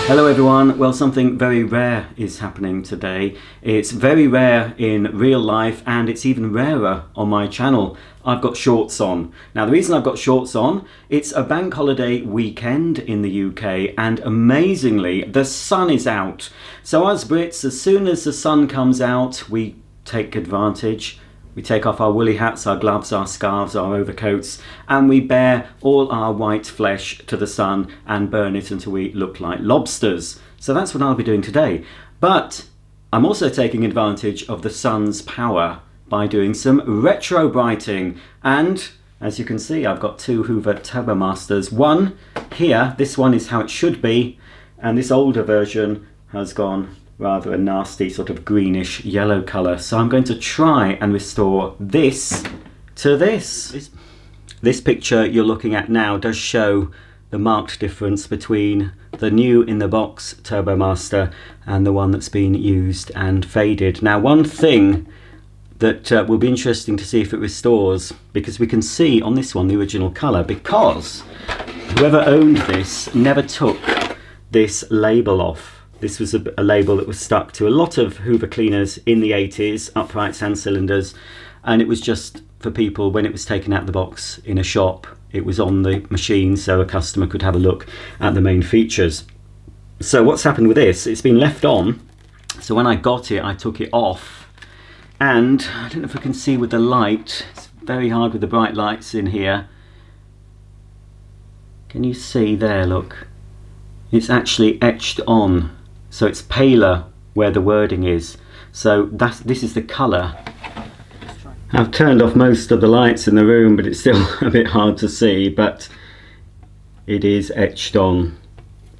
Hello everyone. Well, something very rare is happening today. It's very rare in real life and it's even rarer on my channel. I've got shorts on. Now the reason I've got shorts on, it's a bank holiday weekend in the UK and amazingly the sun is out. So us Brits, as soon as the sun comes out, we take advantage. We take off our woolly hats, our gloves, our scarves, our overcoats, and we bare all our white flesh to the sun and burn it until we look like lobsters. So that's what I'll be doing today. But I'm also taking advantage of the sun's power by doing some retrobrighting. And as you can see, I've got two Hoover Turbomasters. One here, this one is how it should be, and this older version has gone rather a nasty sort of greenish yellow colour. So I'm going to try and restore this to this. This picture you're looking at now does show the marked difference between the new in the box Turbomaster and the one that's been used and faded. Now one thing that will be interesting to see if it restores, because we can see on this one the original colour, because whoever owned this never took this label off. This was a label that was stuck to a lot of Hoover cleaners in the 80s, uprights and cylinders, and it was just for people when it was taken out of the box in a shop. It was on the machine so a customer could have a look at the main features. So what's happened with this, it's been left on, so when I got it I took it off, and I don't know if I can see with the light, it's very hard with the bright lights in here. Can you see there, look? It's actually etched on. So it's paler where the wording is. So this is the colour. I've turned off most of the lights in the room, but it's still a bit hard to see, but it is etched on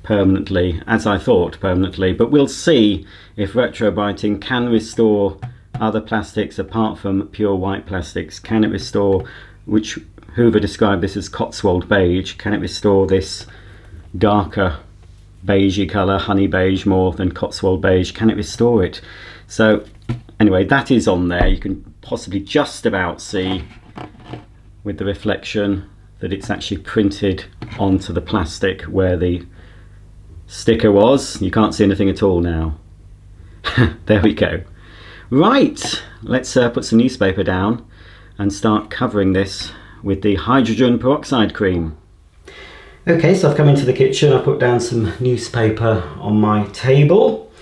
permanently, as I thought permanently. But we'll see if retrobrighting can restore other plastics apart from pure white plastics. Can it restore, which Hoover described this as Cotswold beige, can it restore this darker beigey colour, honey beige more than Cotswold beige? Can it restore it? So anyway, that is on there. You can possibly just about see with the reflection that it's actually printed onto the plastic where the sticker was. You can't see anything at all now. There we go. Right, let's put some newspaper down and start covering this with the hydrogen peroxide cream. Okay, so I've come into the kitchen, I put down some newspaper on my table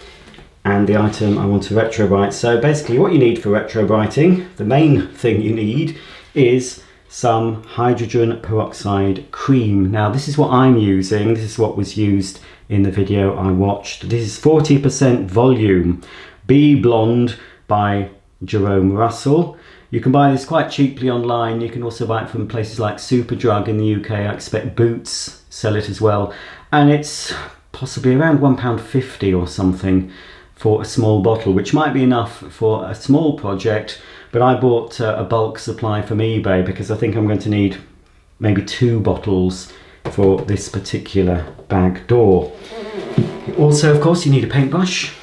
and the item I want to retrobright. So basically what you need for retrobrighting, the main thing you need is some hydrogen peroxide cream. Now this is what I'm using, this is what was used in the video I watched. This is 40% volume, Bee Blonde by Jerome Russell. You can buy this quite cheaply online. You can also buy it from places like Superdrug in the UK. I expect Boots sell it as well. And it's possibly around £1.50 or something for a small bottle, which might be enough for a small project. But I bought a bulk supply from eBay because I think I'm going to need maybe 2 bottles for this particular bag door. Also, of course, you need a paintbrush.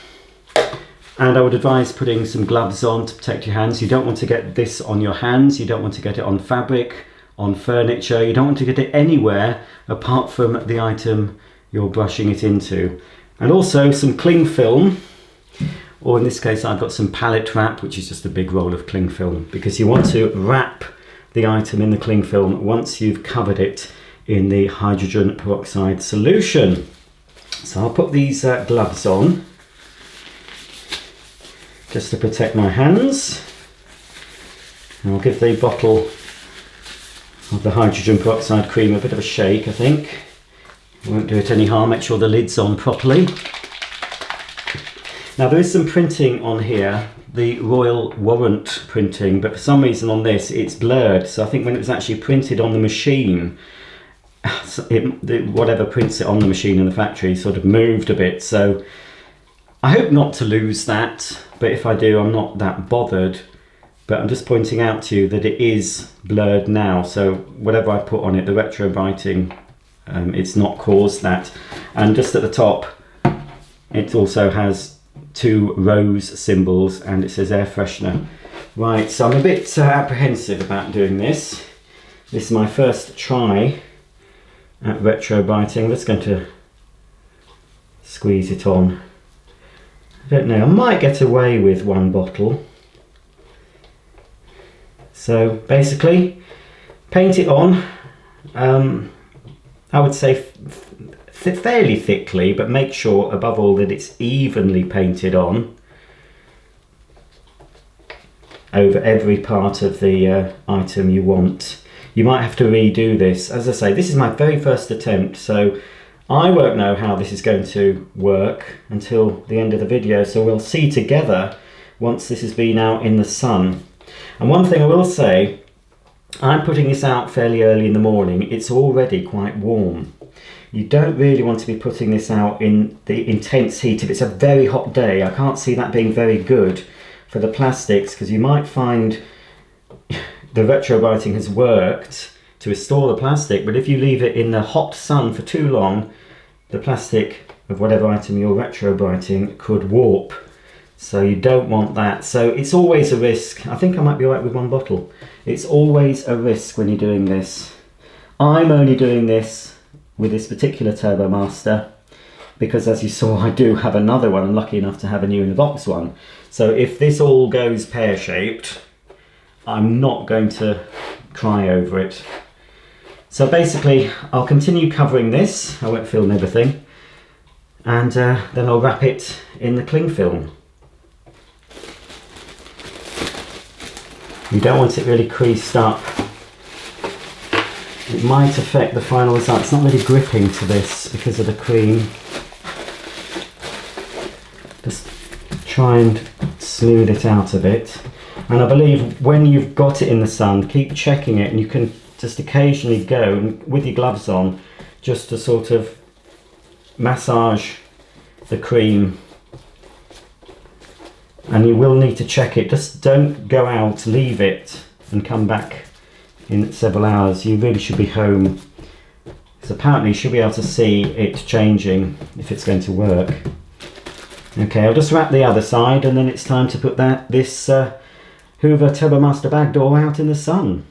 And I would advise putting some gloves on to protect your hands. You don't want to get this on your hands. You don't want to get it on fabric, on furniture. You don't want to get it anywhere apart from the item you're brushing it into. And also some cling film, or in this case I've got some pallet wrap, which is just a big roll of cling film, because you want to wrap the item in the cling film once you've covered it in the hydrogen peroxide solution. So I'll put these gloves on, just to protect my hands. And I'll give the bottle of the hydrogen peroxide cream a bit of a shake, I think. It won't do it any harm, make sure the lid's on properly. Now there is some printing on here, the Royal Warrant printing, but for some reason on this it's blurred. So I think when it was actually printed on the machine, whatever prints it on the machine in the factory sort of moved a bit. So I hope not to lose that, but if I do, I'm not that bothered. But I'm just pointing out to you that it is blurred now, so whatever I put on it, the retrobrighting, it's not caused that. And just at the top, it also has 2 rose symbols and it says air freshener. Right, so I'm a bit apprehensive about doing this. This is my first try at retrobrighting. I'm just going to squeeze it on. I don't know, I might get away with one bottle. So basically, paint it on, I would say fairly thickly, but make sure above all that it's evenly painted on over every part of the item you want. You might have to redo this. As I say, this is my very first attempt, so I won't know how this is going to work until the end of the video, so we'll see together once this has been out in the sun. And one thing I will say, I'm putting this out fairly early in the morning. It's already quite warm. You don't really want to be putting this out in the intense heat. If it's a very hot day, I can't see that being very good for the plastics, because you might find the retrobrighting has worked to restore the plastic, but if you leave it in the hot sun for too long, the plastic of whatever item you're retrobrighting could warp. So you don't want that. So it's always a risk. I think I might be alright with one bottle. It's always a risk when you're doing this. I'm only doing this with this particular Turbomaster because, as you saw, I do have another one. I'm lucky enough to have a new in the box one. So if this all goes pear-shaped, I'm not going to cry over it. So basically, I'll continue covering this. I won't film everything. And then I'll wrap it in the cling film. You don't want it really creased up. It might affect the final result. It's not really gripping to this because of the cream. Just try and smooth it out a bit. And I believe when you've got it in the sun, keep checking it, and you can just occasionally go with your gloves on just to sort of massage the cream. And you will need to check it. Just don't go out, leave it and come back in several hours. You really should be home. So apparently you should be able to see it changing if it's going to work. Okay, I'll just wrap the other side and then it's time to put this Hoover Turbomaster bag door out in the sun.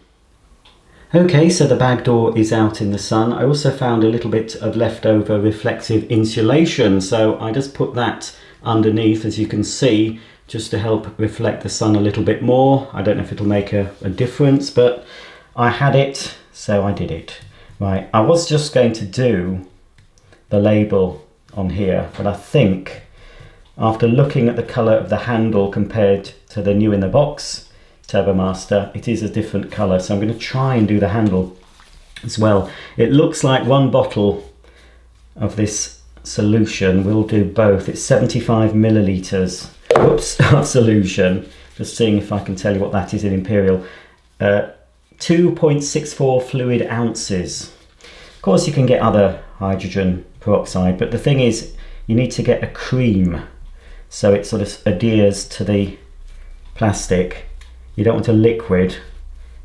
Okay, so the bag door is out in the sun. I also found a little bit of leftover reflective insulation, so I just put that underneath, as you can see, just to help reflect the sun a little bit more. I don't know if it'll make a difference, but I had it, so I did it. Right, I was just going to do the label on here, but I think after looking at the colour of the handle compared to the new in the box Turbomaster, it is a different colour, so I'm going to try and do the handle as well. It looks like one bottle of this solution will do both. It's 75 millilitres of solution. Just seeing if I can tell you what that is in imperial. 2.64 fluid ounces. Of course you can get other hydrogen peroxide, but the thing is you need to get a cream so it sort of adheres to the plastic. You don't want a liquid,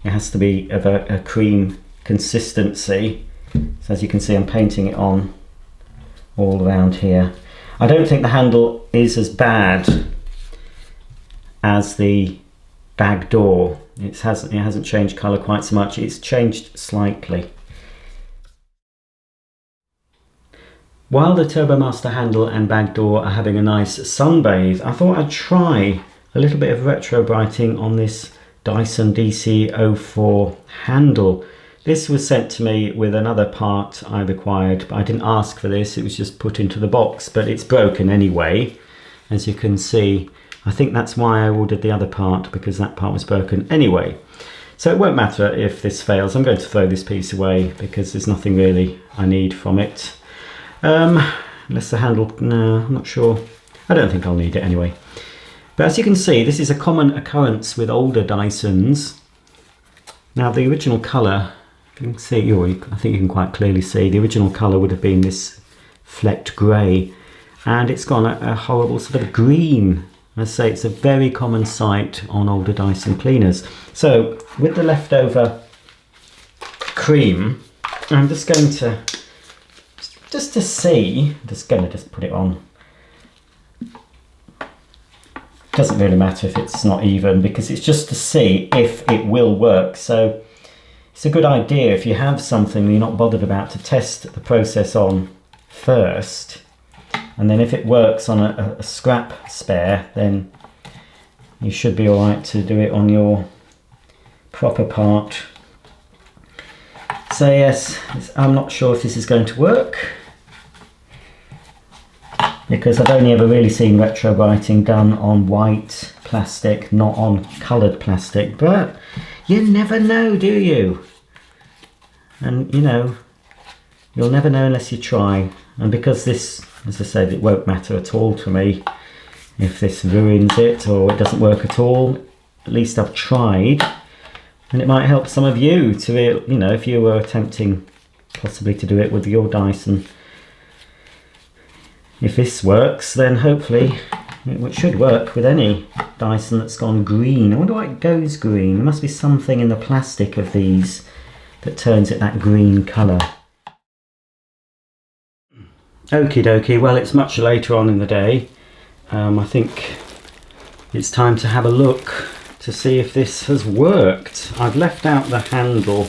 it has to be of a cream consistency. So as you can see, I'm painting it on all around here. I don't think the handle is as bad as the bag door. It hasn't changed colour quite so much, it's changed slightly. While the Turbomaster handle and bag door are having a nice sunbathe, I thought I'd try a little bit of retrobrighting on this Dyson DC04 handle. This was sent to me with another part I required, but I didn't ask for this, it was just put into the box, but it's broken anyway, as you can see. I think that's why I ordered the other part, because that part was broken anyway. So it won't matter if this fails. I'm going to throw this piece away because there's nothing really I need from it. Unless the handle, no, I'm not sure. I don't think I'll need it anyway. But as you can see, this is a common occurrence with older Dysons. Now the original colour, you can see, I think you can quite clearly see, the original colour would have been this flecked grey, and it's gone a horrible sort of green. I say it's a very common sight on older Dyson cleaners. So with the leftover cream, I'm just going to, just to see, just put it on. Doesn't really matter if it's not even, because it's just to see if it will work. So it's a good idea if you have something you're not bothered about to test the process on first. and then if it works on a scrap spare, then you should be alright to do it on your proper part. So yes, I'm not sure if this is going to work, because I've only ever really seen retrobrighting done on white plastic, not on coloured plastic, but you never know, do you? And you know, you'll never know unless you try. And because this, as I said, it won't matter at all to me if this ruins it or it doesn't work at all. At least I've tried, and it might help some of you to, you know, if you were attempting possibly to do it with your Dyson. If this works, then hopefully it should work with any Dyson that's gone green. I wonder why it goes green. There must be something in the plastic of these that turns it that green colour. Okie dokie, well, it's much later on in the day. I think it's time to have a look to see if this has worked. I've left out the handle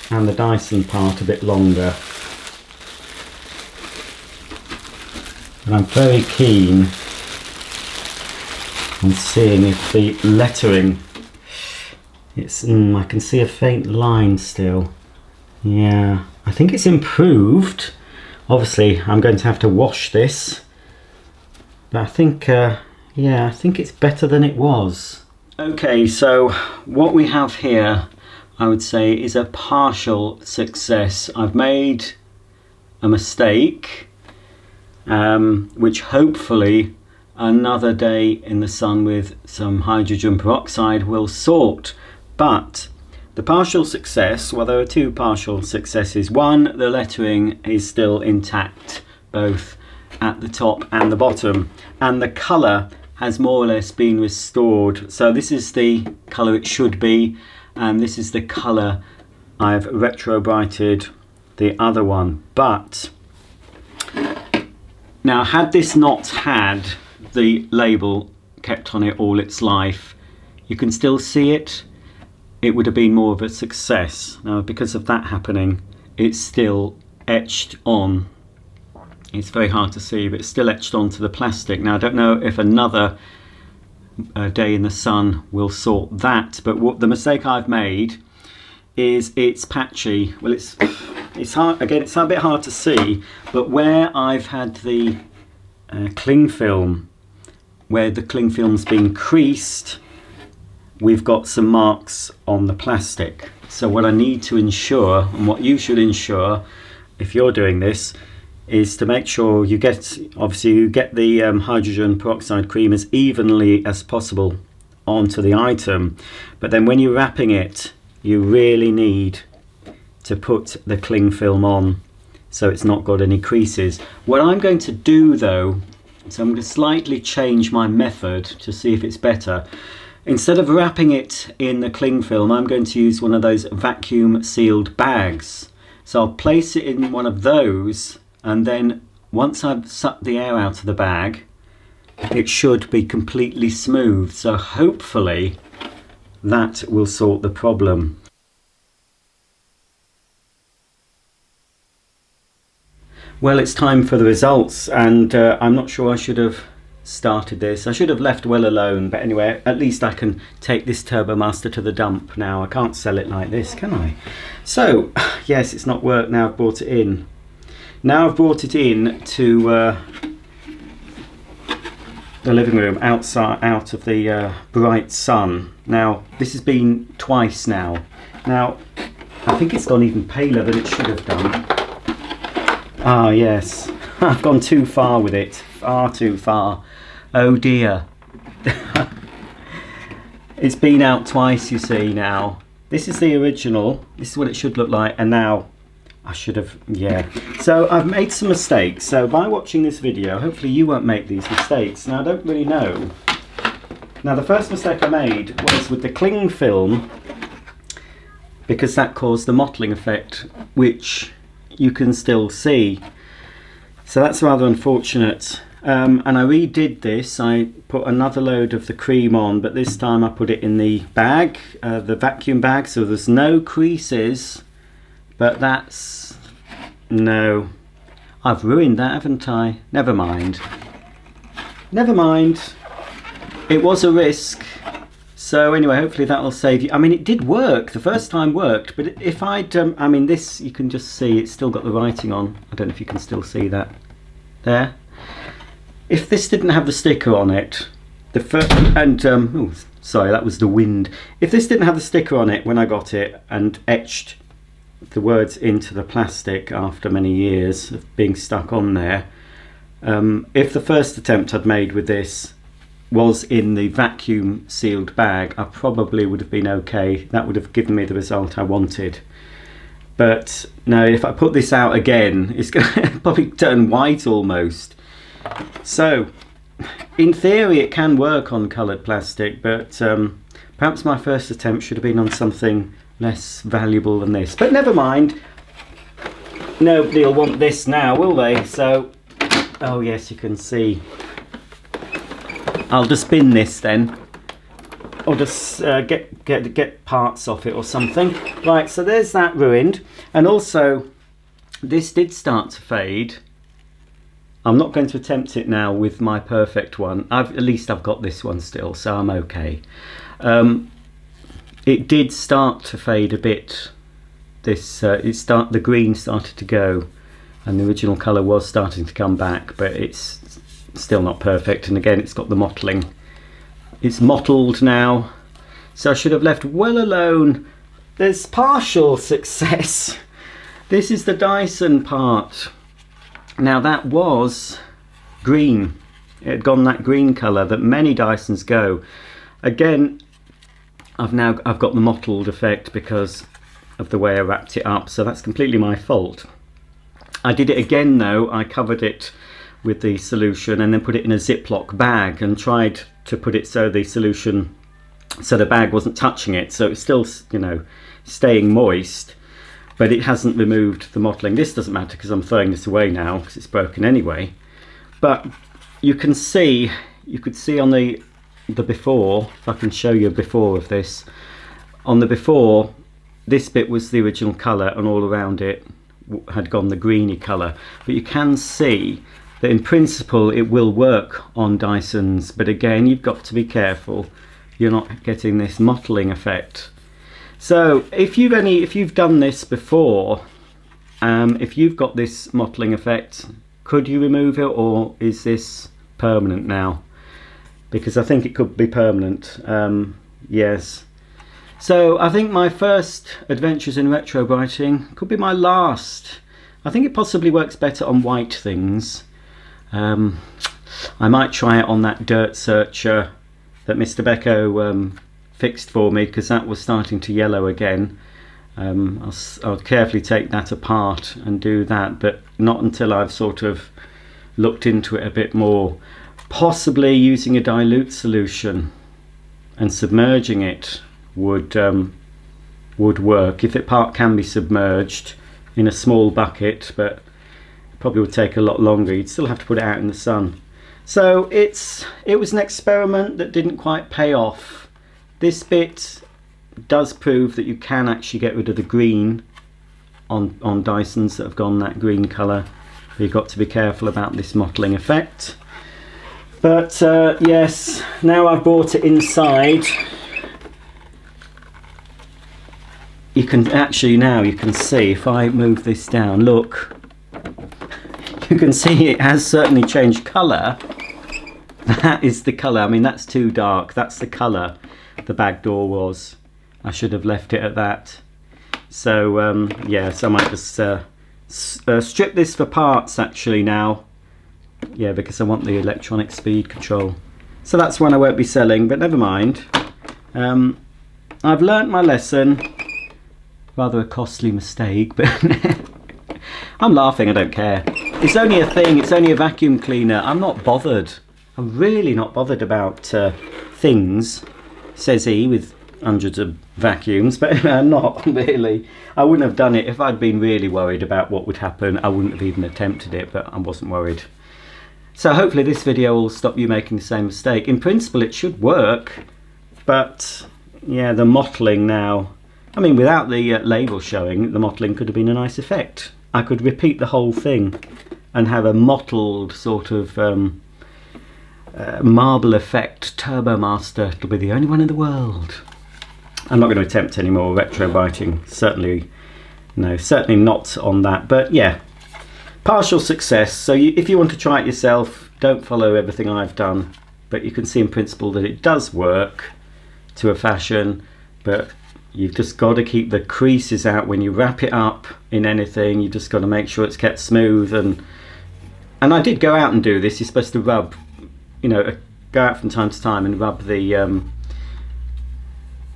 and the Dyson part a bit longer. And I'm very keen on seeing if the lettering, I can see a faint line still. Yeah, I think it's improved. Obviously I'm going to have to wash this, but I think yeah, I think it's better than it was. Okay, so what we have here, I would say, is a partial success. I've made a mistake, which hopefully another day in the sun with some hydrogen peroxide will sort. But the partial success, well, there are two partial successes. One, the lettering is still intact, both at the top and the bottom, and the colour has more or less been restored. So this is the colour it should be, and this is the colour I've retrobrighted the other one. But now, had this not had the label kept on it all its life, you can still see it. It would have been more of a success. Now, because of that happening, it's still etched on. It's very hard to see, but it's still etched onto the plastic. Now, I don't know if another day in the sun will sort that, but what the mistake I've made is it's patchy. Well, it's hard, again, it's a bit hard to see, but where I've had the cling film, where the cling film's been creased, we've got some marks on the plastic. So what I need to ensure, and what you should ensure if you're doing this, is to make sure you get, obviously you get the hydrogen peroxide cream as evenly as possible onto the item, but then when you're wrapping it, you really need to put the cling film on so it's not got any creases. What I'm going to do though, so I'm going to slightly change my method to see if it's better. Instead of wrapping it in the cling film, I'm going to use one of those vacuum sealed bags. So I'll place it in one of those, and then once I've sucked the air out of the bag, it should be completely smooth. So hopefully that will sort the problem. Well, it's time for the results, and I'm not sure I should have started this. I should have left well alone, but anyway, at least I can take this Turbomaster to the dump now. I can't sell it like this, can I? So yes, it's not worked. Now I've brought it in. Now I've brought it in to the living room, outside, out of the bright sun. Now this has been twice now. Now I think it's gone even paler than it should have done. Ah yes, I've gone too far with it, far too far. Oh dear. It's been out twice, you see. Now this is the original, this is what it should look like, and now I should have, yeah. So I've made some mistakes. So by watching this video, hopefully you won't make these mistakes. Now I don't really know. Now the first mistake I made was with the cling film, because that caused the mottling effect, which you can still see. So that's rather unfortunate. And I redid this. I put another load of the cream on, but this time I put it in the bag, the vacuum bag, so there's no creases. But that's, no, I've ruined that, haven't I? Never mind. Never mind. It was a risk. So anyway, hopefully that'll save you. I mean, it did work. The first time worked, but if I'd, I mean, this, you can just see it's still got the writing on. I don't know if you can still see that. There. If this didn't have the sticker on it, the first, and, oh, sorry, that was the wind. If this didn't have the sticker on it when I got it and etched the words into the plastic after many years of being stuck on there, if the first attempt I'd made with this was in the vacuum sealed bag, I probably would have been okay. That would have given me the result I wanted. But no, if I put this out again, it's going to probably turn white almost. So in theory it can work on coloured plastic, but perhaps my first attempt should have been on something less valuable than this. But never mind, nobody will want this now, will they? So, oh yes, you can see. I'll just bin this then, or just get parts off it or something. Right, so there's that ruined. And also, this did start to fade. I'm not going to attempt it now with my perfect one. At least I've got this one still, so I'm okay. It did start to fade a bit. The green started to go, and the original colour was starting to come back, but it's still not perfect. And again, it's got the mottling. It's mottled now, so I should have left well alone. There's partial success. This is the Dyson part. Now that was green. It had gone that green colour that many Dysons go. Again, I've got the mottled effect because of the way I wrapped it up, so that's completely my fault. I did it again though. I covered it with the solution and then put it in a Ziploc bag and tried to put it so the solution, so the bag wasn't touching it, so it's still, you know, staying moist, but it hasn't removed the mottling. This doesn't matter because I'm throwing this away now because it's broken anyway. But you can see, you could see on the before, if I can show you a before of this, on the before, this bit was the original colour and all around it had gone the greeny colour. But you can see that in principle it will work on Dysons, but again, you've got to be careful you're not getting this mottling effect. So if you've done this before, if you've got this mottling effect, could you remove it, or is this permanent now? Because I think it could be permanent. Yes. So I think my first adventures in retrobrighting could be my last. I think it possibly works better on white things. I might try it on that dirt searcher that Mr. Becco fixed for me, because that was starting to yellow again. I'll carefully take that apart and do that, but not until I've sort of looked into it a bit more. Possibly using a dilute solution and submerging it would work, if it can be submerged in a small bucket, but it probably would take a lot longer. You'd still have to put it out in the sun. So it was an experiment that didn't quite pay off. This bit does prove that you can actually get rid of the green on Dysons that have gone that green colour, but you've got to be careful about this mottling effect. But yes, now I've brought it inside, you can actually, now you can see, if I move this down, look, you can see it has certainly changed colour. That is the colour. I mean, that's too dark. That's the colour the back door was. I should have left it at that. So yeah, so I might just strip this for parts actually now. Yeah, because I want the electronic speed control. So that's one I won't be selling, but never mind. I've learnt my lesson. Rather a costly mistake, but I'm laughing, I don't care. It's only a thing, it's only a vacuum cleaner. I'm not bothered. I'm really not bothered about things, says he with hundreds of vacuums, but I'm not really. I wouldn't have done it if I'd been really worried about what would happen. I wouldn't have even attempted it, but I wasn't worried. So hopefully this video will stop you making the same mistake. In principle it should work, but yeah, the mottling now, I mean, without the label showing, the mottling could have been a nice effect. I could repeat the whole thing and have a mottled sort of marble effect Turbomaster. It'll be the only one in the world. I'm not going to attempt any more retrobrighting. Certainly not on that. But yeah, partial success. So if you want to try it yourself, don't follow everything I've done, but you can see in principle that it does work to a fashion. But you've just got to keep the creases out when you wrap it up in anything. You've just got to make sure it's kept smooth. And I did go out and do this. You're supposed to rub, go out from time to time and rub the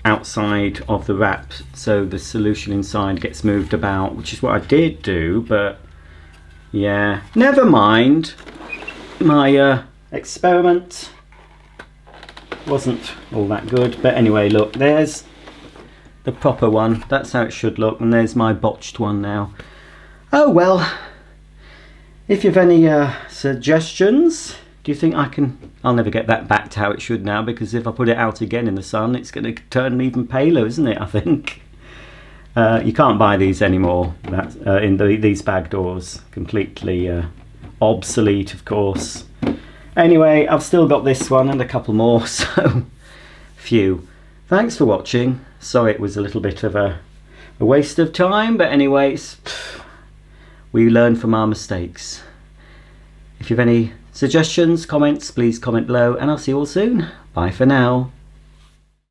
outside of the wrap so the solution inside gets moved about, which is what I did do. But yeah, never mind. My experiment wasn't all that good. But anyway, look, there's the proper one. That's how it should look, and there's my botched one now. Oh well, if you've any suggestions, do you think I'll never get that back to how it should now, because if I put it out again in the sun, it's going to turn even paler, isn't it, I think? You can't buy these anymore, these bag doors. Completely obsolete, of course. Anyway, I've still got this one and a couple more, so phew. Thanks for watching. Sorry it was a little bit of a waste of time, but anyway, we learn from our mistakes. If you have any suggestions, comments, please comment below, and I'll see you all soon. Bye for now.